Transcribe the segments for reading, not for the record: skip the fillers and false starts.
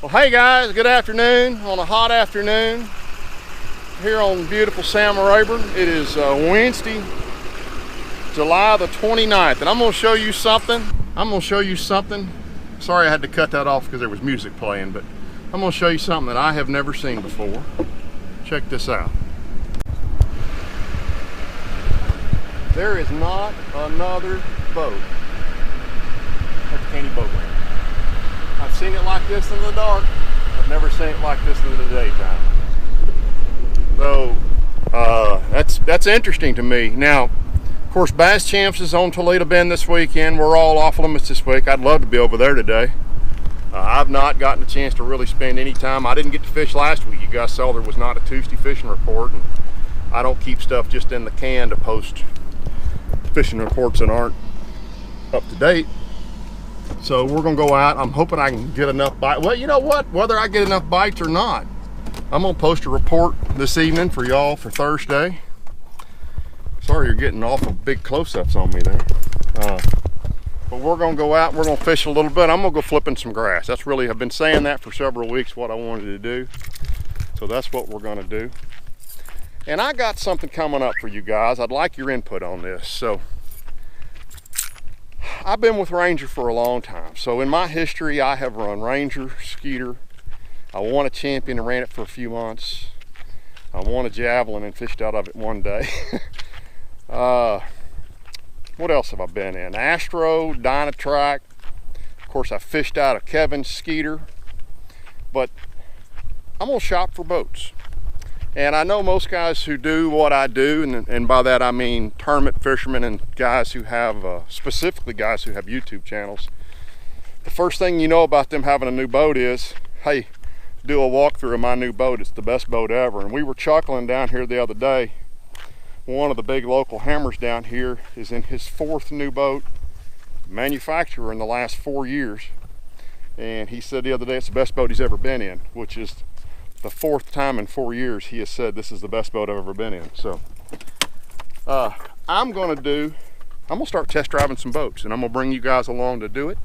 Well, hey guys, good afternoon on a hot afternoon here on beautiful Sam Rayburn. It is Wednesday, July the 29th, and I'm going to show you something. Sorry I had to cut that off because there was music playing, but I'm going to show you something that I have never seen before. Check this out. There is not another boat at the Caney Boat Ramp. I've seen it like this in the dark. I've never seen it like this in the daytime. So that's interesting to me. Now, of course, Bass Champs is on Toledo Bend this weekend. We're all off limits this week. I'd love to be over there today. I've not gotten a chance to really spend any time. I didn't get to fish last week. You guys saw there was not a Tuesday fishing report, and I don't keep stuff just in the can to post fishing reports that aren't up to date. So we're gonna go out. I'm hoping I can get enough bites. Well, you know what? Whether I get enough bites or not, I'm gonna post a report this evening for y'all for Thursday. Sorry you're getting awful big close-ups on me there. But we're gonna go out, we're gonna fish a little bit. I'm gonna go flipping some grass. That's really, I've been saying that for several weeks, what I wanted to do. So that's what we're gonna do. And I got something coming up for you guys. I'd like your input on this. So I've been with Ranger for a long time. So in my history, I have run Ranger, Skeeter. I won a champion and ran it for a few months. I won a javelin and fished out of it one day. What else have I been in? Astro, Dynatrack. Of course, I fished out of Kevin's Skeeter. But I'm gonna shop for boats. And I know most guys who do what I do, and by that I mean tournament fishermen and guys who have, specifically guys who have YouTube channels. The first thing you know about them having a new boat is, hey, do a walkthrough of my new boat. It's the best boat ever. And we were chuckling down here the other day. One of the big local hammers down here is in his 4th new boat, manufacturer in the last 4 years. And he said the other day it's the best boat he's ever been in, which is the 4th time in 4 years he has said this is the best boat I've ever been in. So I'm gonna start test driving some boats, and I'm gonna bring you guys along to do it.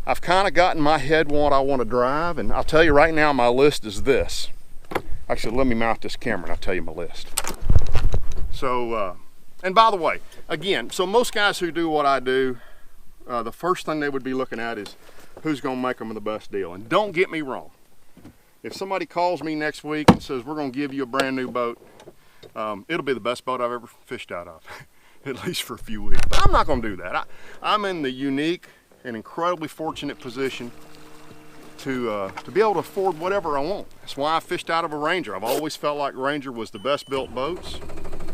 I've kind of got in my head what I want to drive, and I'll tell you right now my list is this. Actually, let me mount this camera and I'll tell you my list. So and by the way, again, so most guys who do what I do, the first thing they would be looking at is who's gonna make them the best deal. And don't get me wrong, if somebody calls me next week and says we're going to give you a brand new boat, it'll be the best boat I've ever fished out of, at least for a few weeks. But I'm not going to do that. I'm in the unique and incredibly fortunate position to be able to afford whatever I want. That's why I fished out of a Ranger. I've always felt like Ranger was the best built boats,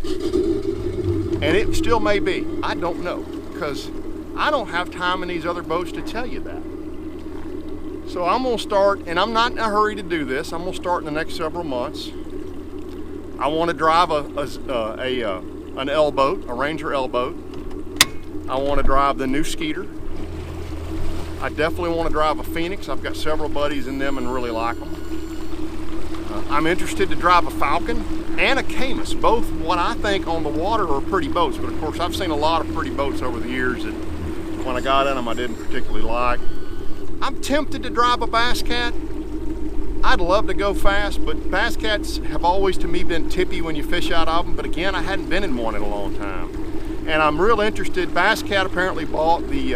and it still may be. I don't know, because I don't have time in these other boats to tell you that. So I'm gonna start, and I'm not in a hurry to do this. I'm gonna start in the next several months. I want to drive an L boat, a Ranger L boat. I want to drive the new Skeeter. I definitely want to drive a Phoenix. I've got several buddies in them and really like them. I'm interested to drive a Falcon and a Camus, both what I think on the water are pretty boats, but of course I've seen a lot of pretty boats over the years that when I got in them I didn't particularly like. I'm tempted to drive a Bass Cat. I'd love to go fast, but Bass Cats have always to me been tippy when you fish out of them, but again, I hadn't been in one in a long time. And I'm real interested. Bass Cat apparently bought the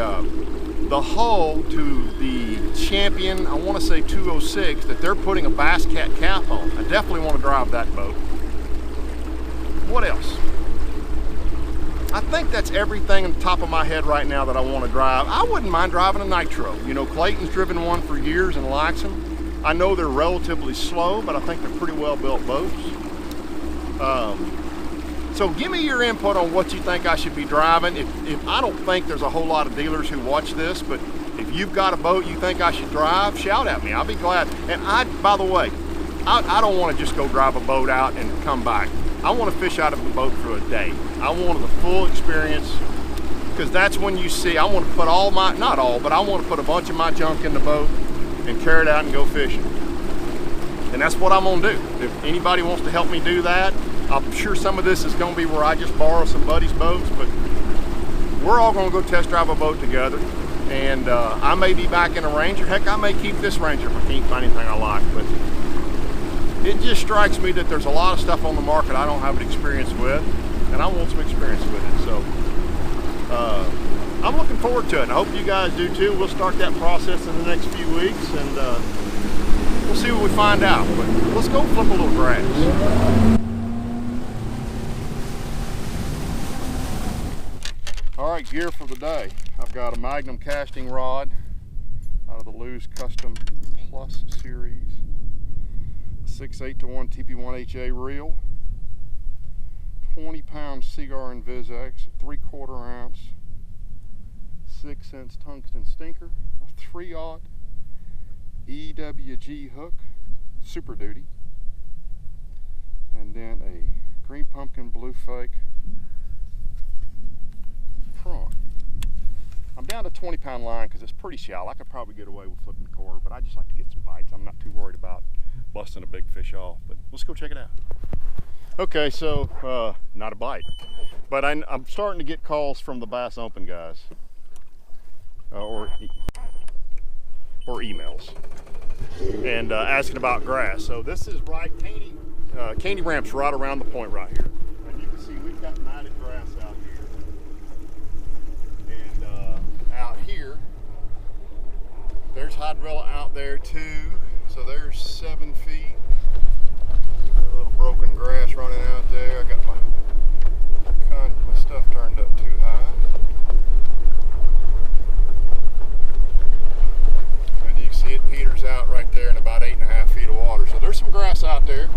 hull to the Champion, I want to say 206, that they're putting a Bass Cat cap on. I definitely want to drive that boat. What else? I think that's everything on the top of my head right now that I want to drive. I wouldn't mind driving a Nitro. You know, Clayton's driven one for years and likes them. I know they're relatively slow, but I think they're pretty well built boats. So give me your input on what you think I should be driving. If I don't think there's a whole lot of dealers who watch this, but if you've got a boat you think I should drive, shout at me. I'll be glad. And by the way, I don't want to just go drive a boat out and come back. I want to fish out of the boat for a day. I want the full experience, because that's when you see, I want to put all my, not all, but I want to put a bunch of my junk in the boat and carry it out and go fishing. And that's what I'm gonna do. If anybody wants to help me do that, I'm sure some of this is gonna be where I just borrow some buddies' boats, but we're all gonna go test drive a boat together. And I may be back in a Ranger. Heck, I may keep this Ranger if I can't find anything I like. But it just strikes me that there's a lot of stuff on the market I don't have an experience with, and I want some experience with it. So I'm looking forward to it, and I hope you guys do too. We'll start that process in the next few weeks, and we'll see what we find out. But let's go flip a little grass. All right, gear for the day. I've got a Magnum casting rod out of the Lew's Custom Plus series, a 6/8-to-1 TP1HA reel, 20-pound Seaguar Invis-X, 3/4 ounce, 6-inch tungsten stinker, a 3/0 EWG hook, Super Duty, and then a green pumpkin blue fake prawn. I'm down to 20-pound line because it's pretty shallow. I could probably get away with flipping the cord, but I just like to get some bites. I'm not too worried about busting a big fish off, but let's go check it out. Okay, so not a bite, but I'm starting to get calls from the Bass Open guys, or emails, and asking about grass. So this is right, Caney Ramp's right around the point right here. And you can see we've got matted grass out here. And out here, there's hydrilla out there too. So there's 7 feet. A little broken grass running out there. I got my stuff turned up too high. And you can see it peters out right there in about 8.5 feet of water. So there's some grass out there.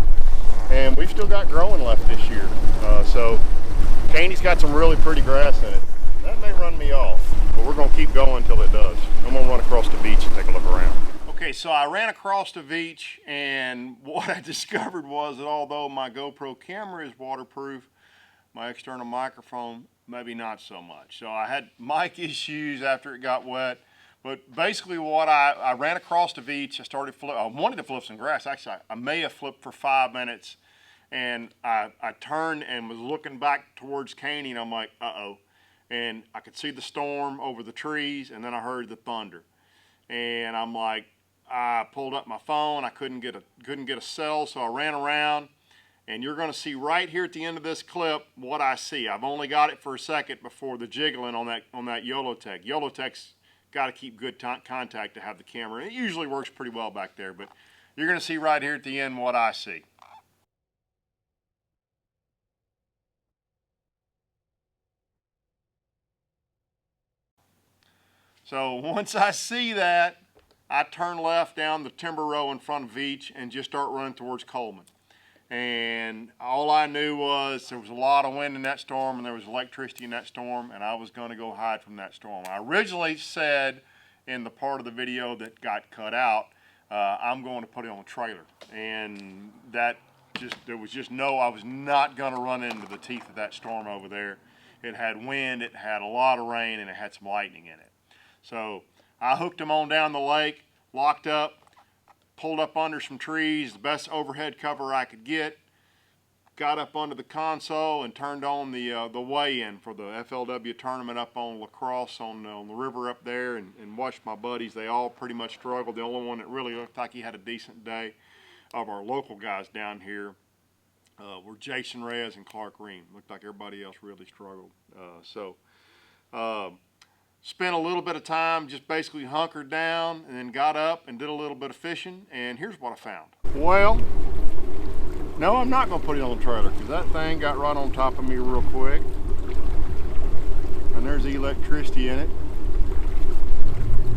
And we've still got growing left this year. So Caney's got some really pretty grass in it. That may run me off, but we're gonna keep going until it does. I'm gonna run across the beach and take a look around. Okay, so I ran across the beach, and what I discovered was that although my GoPro camera is waterproof, my external microphone, maybe not so much. So I had mic issues after it got wet. But basically what I ran across the beach, I wanted to flip some grass. Actually, I may have flipped for 5 minutes, and I turned and was looking back towards Caney, and I'm like, uh-oh. And I could see the storm over the trees, and then I heard the thunder. And I'm like, I pulled up my phone, I couldn't get a cell, so I ran around, and you're gonna see right here at the end of this clip what I see. I've only got it for a second before the jiggling on that YOLOtech. YOLOtech's got to keep good contact to have the camera. It usually works pretty well back there, but you're going to see right here at the end what I see. So once I see that, I turn left down the timber row in front of Veach and just start running towards Coleman. And all I knew was there was a lot of wind in that storm, and there was electricity in that storm, and I was going to go hide from that storm. I originally said in the part of the video that got cut out, I'm going to put it on a trailer. And I was not going to run into the teeth of that storm over there. It had wind, it had a lot of rain, and it had some lightning in it. So I hooked them on down the lake, locked up, pulled up under some trees, the best overhead cover I could get, got up under the console and turned on the weigh-in for the FLW tournament up on La Crosse on the river up there, and watched my buddies. They all pretty much struggled. The only one that really looked like he had a decent day of our local guys down here were Jason Reyes and Clark Ream. Looked like everybody else really struggled. Spent a little bit of time just basically hunkered down, and then got up and did a little bit of fishing, and here's what I found. Well, no, I'm not going to put it on the trailer because that thing got right on top of me real quick. And there's electricity in it.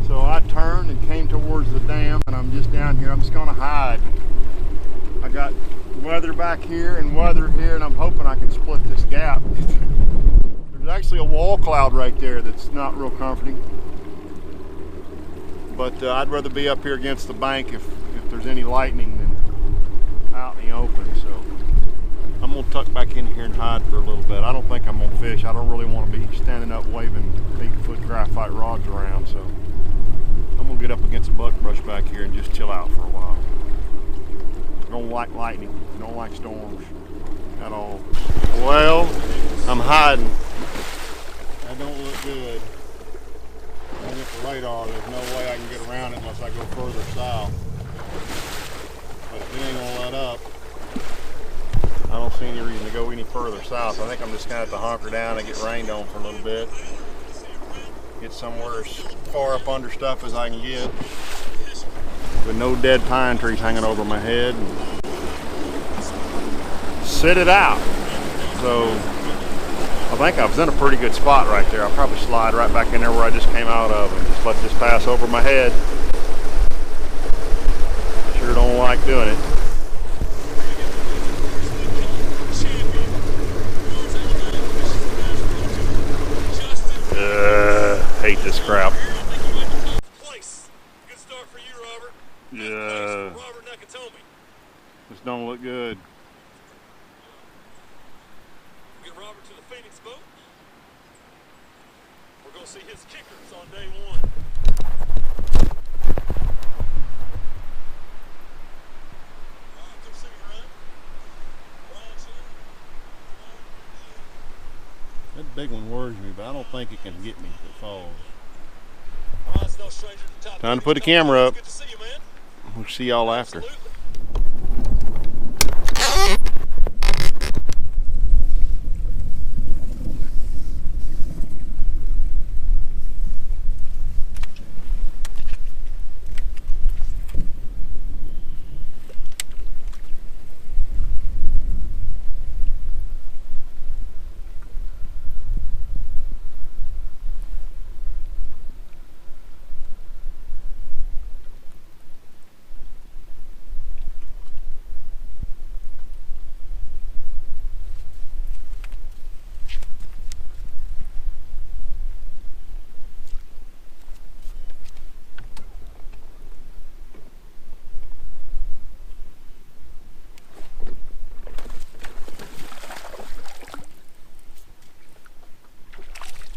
So I turned and came towards the dam, and I'm just down here. I'm just going to hide. I got weather back here and weather here, and I'm hoping I can split this gap. There's actually a wall cloud right there that's not real comforting. But I'd rather be up here against the bank if there's any lightning than out in the open. So I'm going to tuck back in here and hide for a little bit. I don't think I'm going to fish. I don't really want to be standing up waving 8-foot graphite rods around. So I'm going to get up against the buckbrush back here and just chill out for a while. I don't like lightning. I don't like storms at all. Well, I'm hiding. That don't look good. I at the radar, there's no way I can get around it unless I go further south. But if it ain't gonna let up, I don't see any reason to go any further south. I think I'm just gonna have to hunker down and get rained on for a little bit. Get somewhere as far up under stuff as I can get, with no dead pine trees hanging over my head. And sit it out. So I think I was in a pretty good spot right there. I'll probably slide right back in there where I just came out of and just let this pass over my head. Sure don't like doing it. Hate this crap. Good start for you, Robert. Yeah. Robert Nakatomi. This don't look good. Get Robert to the Phoenix boat. We're going to see his kickers on day one. Come see me, Ryan. That big one worries me, but I don't think it can get me if it falls. Ryan's no stranger to top. Time to put the camera up. Good to see you, man. We'll see y'all after. Absolutely.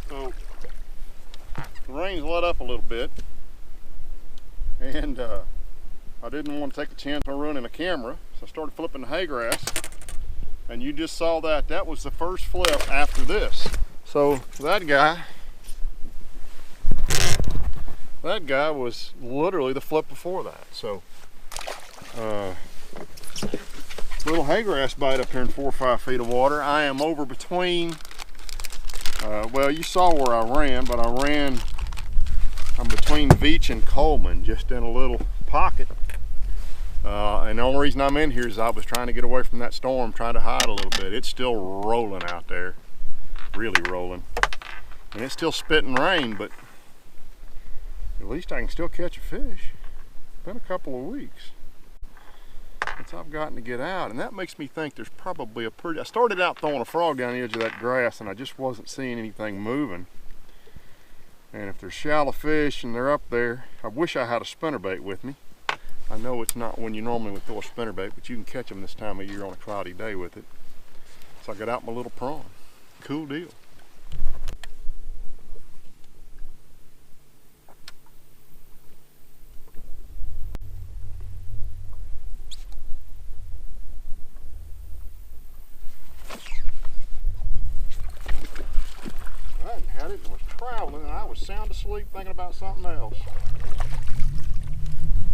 So the rain's let up a little bit, and I didn't want to take a chance on ruining the camera, so I started flipping the hay grass, and you just saw that. That was the first flip after this. So that guy was literally the flip before that. So little hay grass bite up here in 4 or 5 feet of water. I am over between well, you saw where I ran, but I'm between Veach and Coleman, just in a little pocket. And the only reason I'm in here is I was trying to get away from that storm, trying to hide a little bit. It's still rolling out there, really rolling. And it's still spitting rain, but at least I can still catch a fish. It's been a couple of weeks since I've gotten to get out, and that makes me think there's probably I started out throwing a frog down the edge of that grass, and I just wasn't seeing anything moving. And if there's shallow fish and they're up there, I wish I had a spinnerbait with me. I know it's not when you normally would throw a spinnerbait, but you can catch them this time of year on a cloudy day with it. So I got out my little prawn. Cool deal. It was traveling, and I was sound asleep thinking about something else.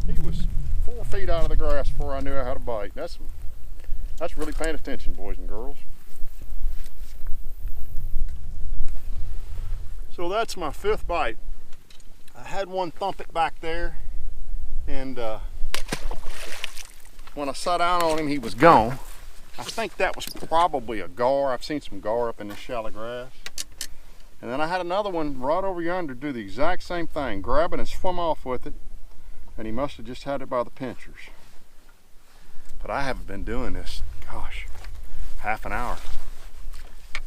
He was 4 feet out of the grass before I knew I had a bite. That's really paying attention, boys and girls. So that's my 5th bite. I had one thump it back there, and when I sat down on him, he was gone. I think that was probably a gar. I've seen some gar up in this shallow grass. And then I had another one right over yonder do the exact same thing, grab it and swim off with it, and he must have just had it by the pinchers. But I haven't been doing this, gosh, half an hour.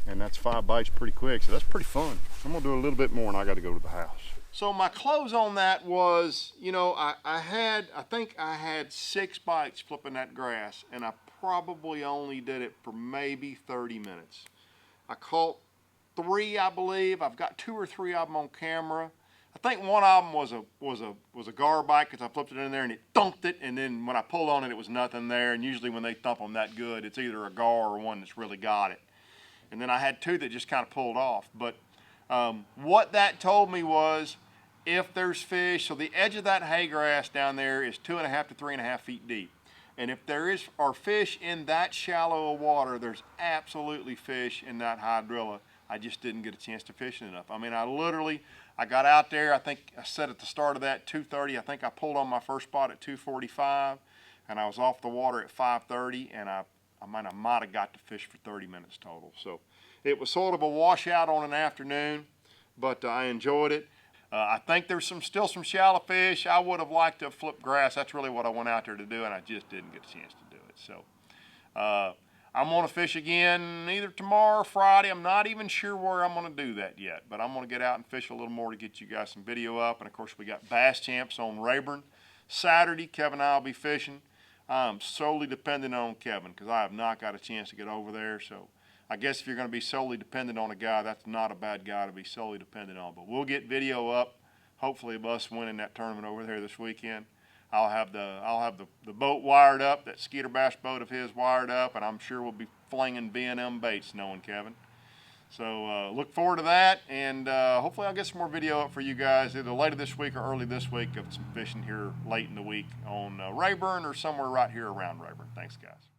And that's 5 bites pretty quick, so that's pretty fun. I'm gonna do a little bit more and I gotta go to the house. So my close on that was, you know, I think I had 6 bites flipping that grass, and I probably only did it for maybe 30 minutes. I caught 3, I believe. I've got 2 or 3 of them on camera. I think one of them was a gar bite, because I flipped it in there and it thumped it, and then when I pulled on it, it was nothing there. And usually when they thump them that good, it's either a gar or one that's really got it. And then I had 2 that just kind of pulled off. But what that told me was, if there's fish. So the edge of that hay grass down there is 2.5 to 3.5 feet deep. And if there are fish in that shallow of water, there's absolutely fish in that hydrilla. I just didn't get a chance to fish it enough. I mean, I got out there, I think I said at the start of that 2:30, I think I pulled on my first spot at 2:45, and I was off the water at 5:30, and I might have got to fish for 30 minutes total. So it was sort of a washout on an afternoon, but I enjoyed it. I think there's still some shallow fish. I would have liked to have flipped grass. That's really what I went out there to do, and I just didn't get a chance to do it. So I'm going to fish again either tomorrow or Friday. I'm not even sure where I'm going to do that yet, but I'm going to get out and fish a little more to get you guys some video up. And of course, we got Bass Champs on Rayburn Saturday. Kevin and I will be fishing. I'm solely dependent on Kevin because I have not got a chance to get over there. So I guess if you're going to be solely dependent on a guy, that's not a bad guy to be solely dependent on. But we'll get video up, hopefully, of us winning that tournament over there this weekend. I'll have the boat wired up, that Skeeter Bass boat of his wired up, and I'm sure we'll be flinging B&M baits, knowing Kevin. So look forward to that, and hopefully I'll get some more video up for you guys either later this week or early this week of some fishing here late in the week on Rayburn or somewhere right here around Rayburn. Thanks, guys.